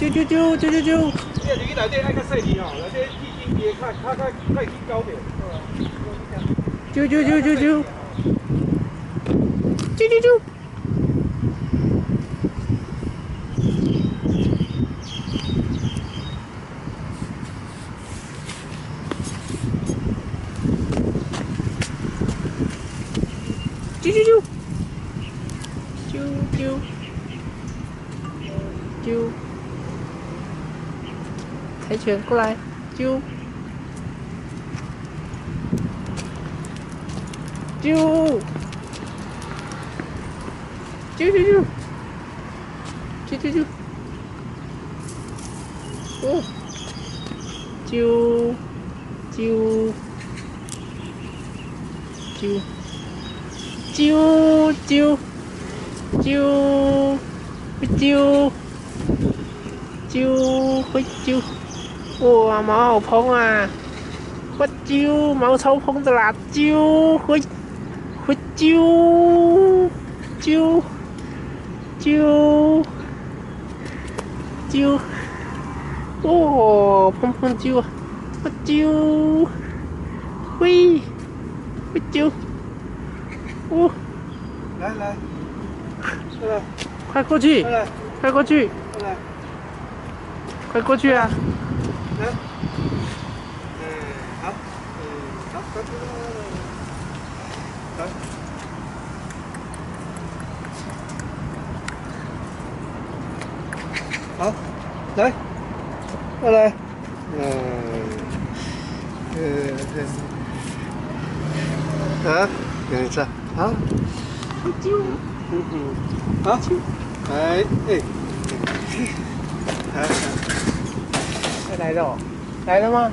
你若入去内底爱较细腻吼，内底气境别较去高点。柴犬过来，啾啾哦，啾啾会啾，哇，毛好蓬啊！会啾，毛超蓬的啦，啾会啾，哦，蓬啾啊，会啾，会啾，哦，来，快过去，快过去，快过去啊！来，好，好，来，过来，啊，等一下，好，啾，好，来，来了，来了吗？